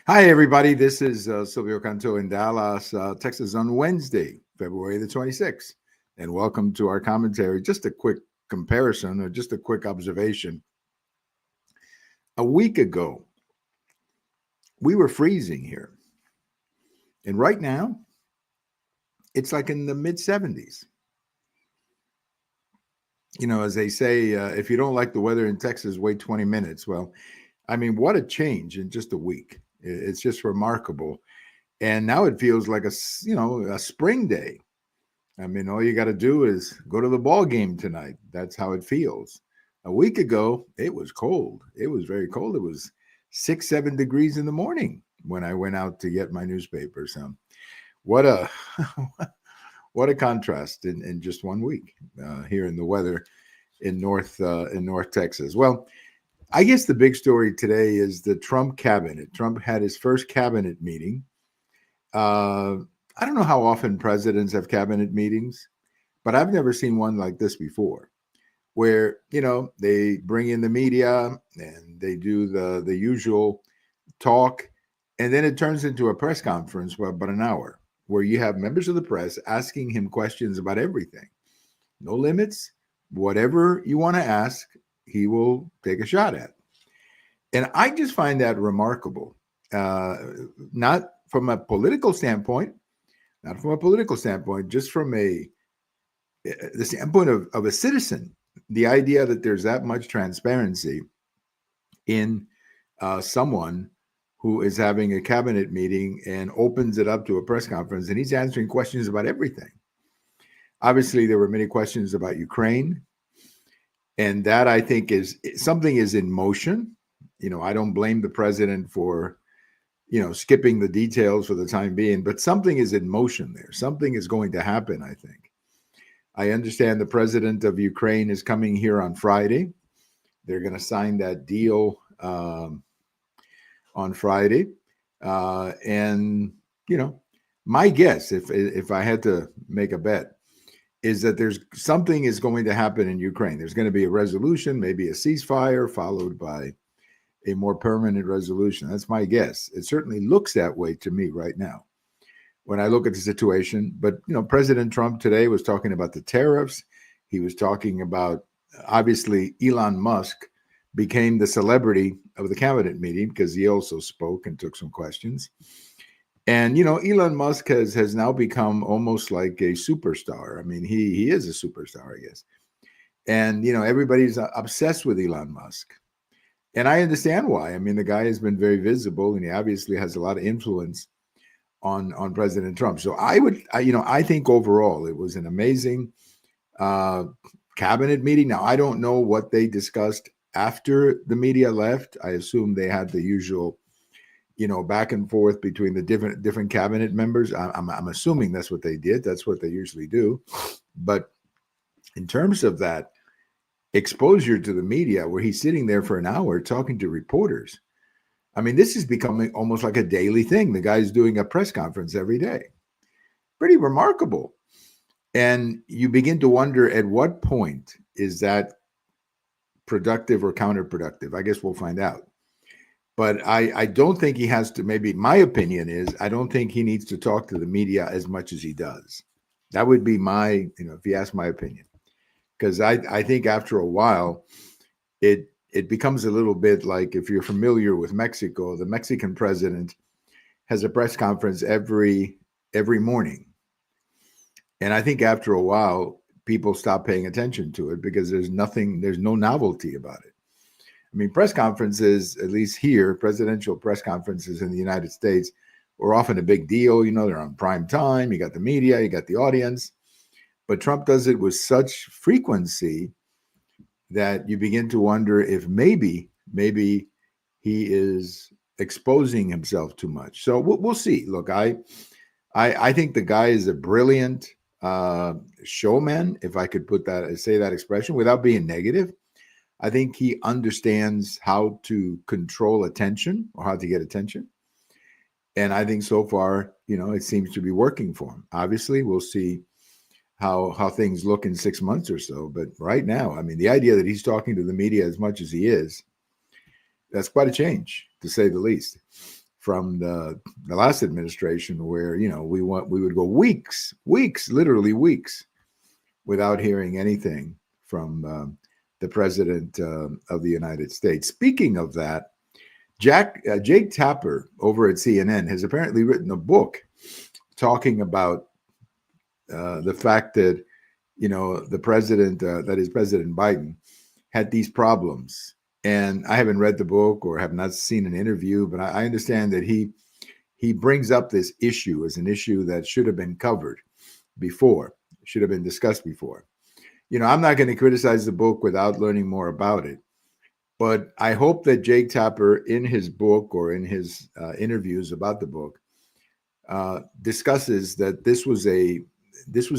Hi, everybody. This is Silvio Canto in Dallas, Texas on Wednesday, February the 26th. And welcome to our commentary. Just a quick comparison or just a quick observation. A week ago, we were freezing here. And right now, it's like in the mid 70s. You know, as they say, if you don't like the weather in Texas, wait 20 minutes. Well, I mean, what a change in just a week. It's just remarkable. And now it feels like a spring day. I mean, all you got to do is go to the ball game tonight. That's how it feels. A week ago, it was cold. It was very cold. It was 6, 7 degrees in the morning when I went out to get my newspaper. So, what a what a contrast in just 1 week here in the weather in North Texas. Well, I guess the big story today is the Trump cabinet. Trump had his first cabinet meeting. I don't know how often presidents have cabinet meetings, but I've never seen one like this before, where, they bring in the media and they do the usual talk, and then it turns into a press conference for about an hour, where you have members of the press asking him questions about everything. No limits. Whatever you want to ask, he will take a shot at. And I just find that remarkable. Not from a political standpoint, just from the standpoint of a citizen. The idea that there's that much transparency in someone who is having a cabinet meeting and opens it up to a press conference, and he's answering questions about everything. Obviously, there were many questions about Ukraine, and that, I think, is something is in motion. I don't blame the president for skipping the details for the time being, but something is in motion there. Something is going to happen, I think. I understand the president of Ukraine is coming here on Friday. They're going to sign that deal on Friday. And, my guess, if I had to make a bet, is that there's something is going to happen in Ukraine. There's going to be a resolution, maybe a ceasefire, followed by a more permanent resolution. That's my guess. It certainly looks that way to me right now when I look at the situation. But, President Trump today was talking about the tariffs. He was talking about, obviously, Elon Musk became the celebrity of the cabinet meeting because he also spoke and took some questions. And, Elon Musk has now become almost like a superstar. I mean, he is a superstar, I guess. And, everybody's obsessed with Elon Musk. And I understand why. I mean, the guy has been very visible, and he obviously has a lot of influence on President Trump. So I think overall it was an amazing cabinet meeting. Now, I don't know what they discussed after the media left. I assume they had the usual, back and forth between the different cabinet members. I'm assuming that's what they did. That's what they usually do. But in terms of that exposure to the media, where he's sitting there for an hour talking to reporters, I mean, this is becoming almost like a daily thing. The guy's doing a press conference every day. Pretty remarkable. And you begin to wonder, at what point is that productive or counterproductive? I guess we'll find out. But I don't think he has to. Maybe my opinion is, I don't think he needs to talk to the media as much as he does. That would be my, if you ask my opinion. Because I think after a while, it becomes a little bit like, if you're familiar with Mexico, the Mexican president has a press conference every morning. And I think after a while, people stop paying attention to it because there's no novelty about it. I mean, press conferences, at least here, presidential press conferences in the United States, were often a big deal. They're on prime time. You got the media, you got the audience. But Trump does it with such frequency that you begin to wonder if maybe he is exposing himself too much. So we'll see. Look, I think the guy is a brilliant showman, if I could say that expression without being negative. I think he understands how to control attention, or how to get attention. And I think so far, it seems to be working for him. Obviously, we'll see how things look in 6 months or so. But right now, I mean, the idea that he's talking to the media as much as he is, that's quite a change, to say the least. from the last administration, where we would go weeks, literally weeks, without hearing anything from the president of the United States. Speaking of that, Jake Tapper over at CNN has apparently written a book talking about the fact that the president, that is President Biden, had these problems. And I haven't read the book or have not seen an interview, but I understand that he brings up this issue as an issue that should have been covered before, should have been discussed before. I'm not going to criticize the book without learning more about it, but I hope that Jake Tapper, in his book or in his interviews about the book, discusses that this was a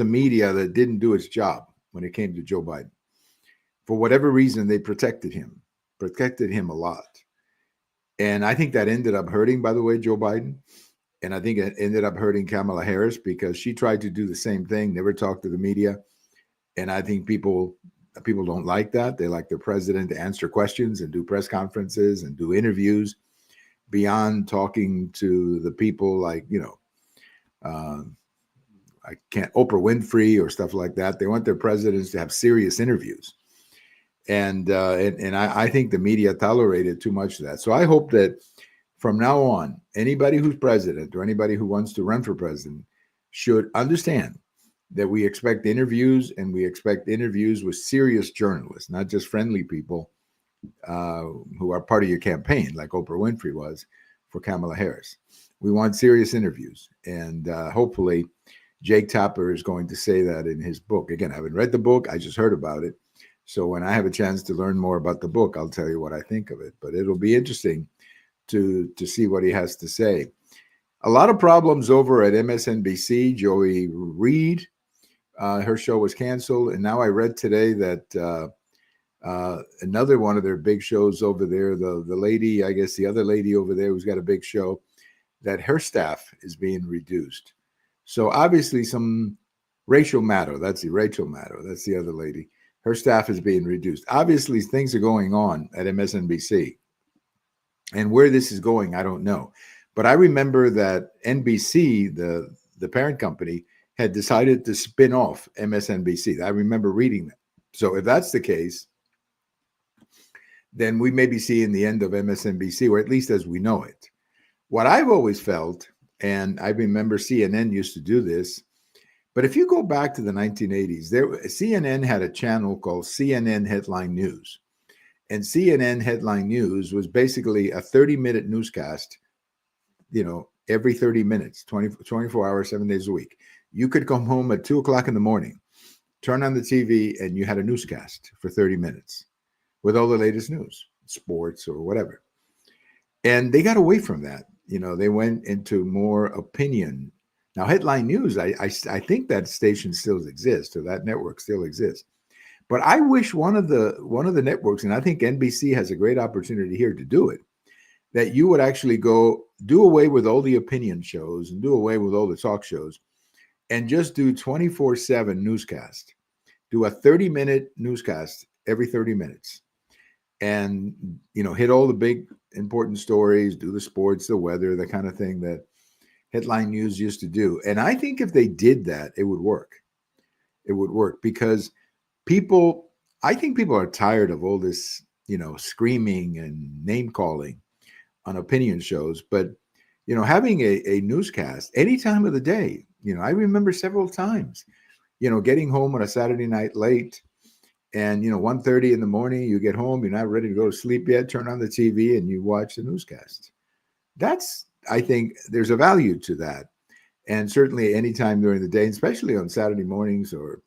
media that didn't do its job when it came to Joe Biden. For whatever reason, they protected him a lot. And I think that ended up hurting, by the way, Joe Biden. And I think it ended up hurting Kamala Harris, because she tried to do the same thing, never talk to the media. And I think people don't like that. They like their president to answer questions and do press conferences and do interviews beyond talking to the people like, I can't, Oprah Winfrey or stuff like that. They want their presidents to have serious interviews. And I think the media tolerated too much of that. So I hope that from now on, anybody who's president or anybody who wants to run for president should understand that we expect interviews, and we expect interviews with serious journalists, not just friendly people who are part of your campaign, like Oprah Winfrey was for Kamala Harris. We want serious interviews. And hopefully Jake Tapper is going to say that in his book. Again, I haven't read the book. I just heard about it. So when I have a chance to learn more about the book, I'll tell you what I think of it. But it'll be interesting to see what he has to say. A lot of problems over at MSNBC. Joey Reid, her show was canceled. And now I read today that another one of their big shows over there, the lady, I guess the other lady over there who's got a big show, that her staff is being reduced. So obviously some Rachel Maddow, that's the other lady. Her staff is being reduced. Obviously things are going on at MSNBC. And where this is going, I don't know. But I remember that NBC, the parent company, had decided to spin off MSNBC. I remember reading that. So if that's the case, then we may be seeing the end of MSNBC, or at least as we know it. What I've always felt, and I remember CNN used to do this, but if you go back to the 1980s, CNN had a channel called CNN Headline News. And CNN Headline News was basically a 30-minute newscast, every 30 minutes, 24 hours, 7 days a week. You could come home at 2 o'clock in the morning, turn on the TV, and you had a newscast for 30 minutes with all the latest news, sports or whatever. And they got away from that. They went into more opinion. Now, Headline News, I think that station still exists, or that network still exists. But I wish one of the networks, and I think NBC has a great opportunity here to do it, that you would actually go do away with all the opinion shows and do away with all the talk shows and just do 24/7 newscast. Do a 30-minute newscast every 30 minutes and, hit all the big important stories, do the sports, the weather, the kind of thing that Headline News used to do. And I think if they did that, it would work. It would work because I think people are tired of all this, screaming and name calling on opinion shows. But, having a newscast any time of the day, I remember several times, getting home on a Saturday night late and, 1:30 in the morning, you get home, you're not ready to go to sleep yet, turn on the TV and you watch the newscast. I think there's a value to that. And certainly anytime during the day, especially on Saturday mornings or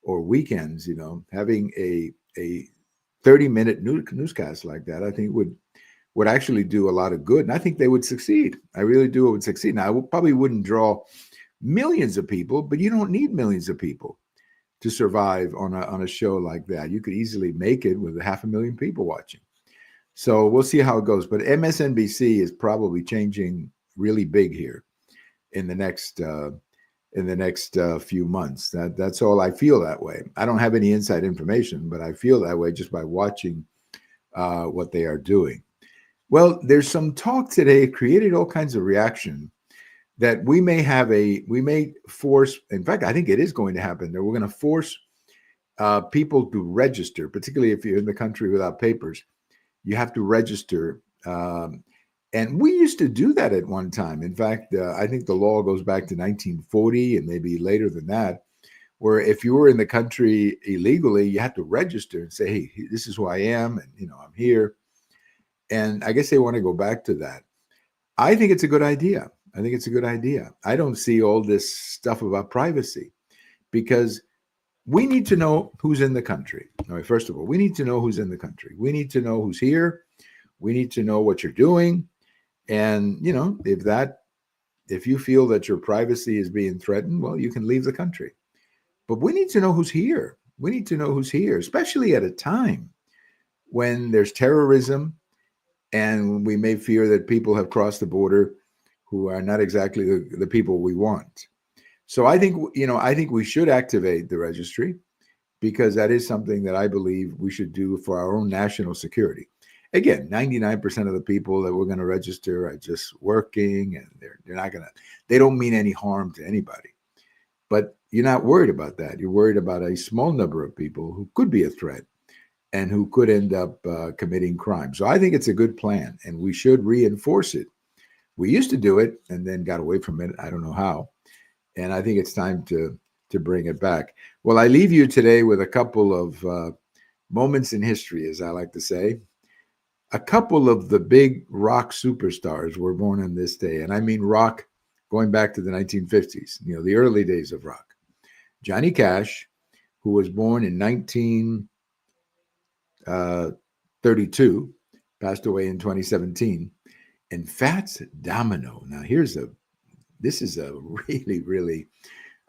weekends, having a 30-minute newscast like that, I think would actually do a lot of good. And I think they would succeed. I really do. It would succeed. Now, it probably wouldn't draw millions of people, but you don't need millions of people to survive on a show like that. You could easily make it with 500,000 people watching. So we'll see how it goes. But MSNBC is probably changing really big here in the next few months. That's all. I feel that way. I don't have any inside information, but I feel that way just by watching what they are doing. Well, there's some talk today. It created all kinds of reaction that we may force. In fact, I think it is going to happen. That we're going to force people to register, particularly if you're in the country without papers. You have to register. And we used to do that at one time. In fact, I think the law goes back to 1940 and maybe later than that, where if you were in the country illegally, you had to register and say, hey, this is who I am, and I'm here. And I guess they want to go back to that. I think it's a good idea. I think it's a good idea. I don't see all this stuff about privacy because we need to know who's in the country. All right, first of all, we need to know who's in the country. We need to know who's here. We need to know what you're doing. And, if you feel that your privacy is being threatened, well, you can leave the country. But we need to know who's here. We need to know who's here, especially at a time when there's terrorism and we may fear that people have crossed the border who are not exactly the people we want. So I think we should activate the registry because that is something that I believe we should do for our own national security. Again, 99% of the people that we're going to register are just working, and they don't mean any harm to anybody. But you're not worried about that. You're worried about a small number of people who could be a threat and who could end up committing crime. So I think it's a good plan, and we should reinforce it. We used to do it and then got away from it. I don't know how. And I think it's time to bring it back. Well, I leave you today with a couple of moments in history, as I like to say. A couple of the big rock superstars were born on this day. And I mean rock going back to the 1950s, the early days of rock. Johnny Cash, who was born in 1932, passed away in 2017. And Fats Domino. Now, this is a really, really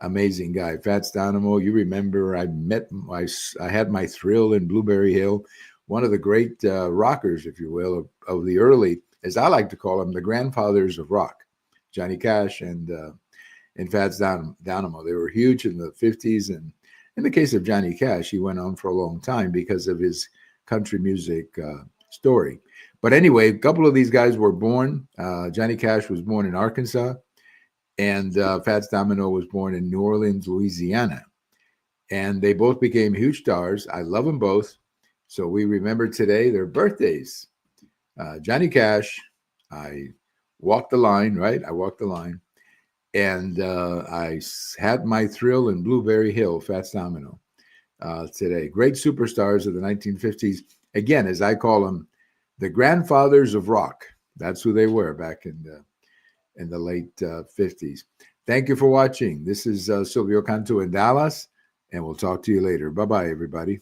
amazing guy. Fats Domino, you remember I had my thrill in Blueberry Hill. One of the great rockers, if you will, of the early, as I like to call them, the grandfathers of rock, Johnny Cash and Fats Domino. They were huge in the 50s. And in the case of Johnny Cash, he went on for a long time because of his country music story. But anyway, a couple of these guys were born. Johnny Cash was born in Arkansas, and Fats Domino was born in New Orleans, Louisiana. And they both became huge stars. I love them both. So we remember today their birthdays. Johnny Cash, I walked the line, right? I walked the line. And I had my thrill in Blueberry Hill, Fats Domino, today. Great superstars of the 1950s. Again, as I call them, the grandfathers of rock. That's who they were back in the late 50s. Thank you for watching. This is Silvio Canto in Dallas, and we'll talk to you later. Bye-bye, everybody.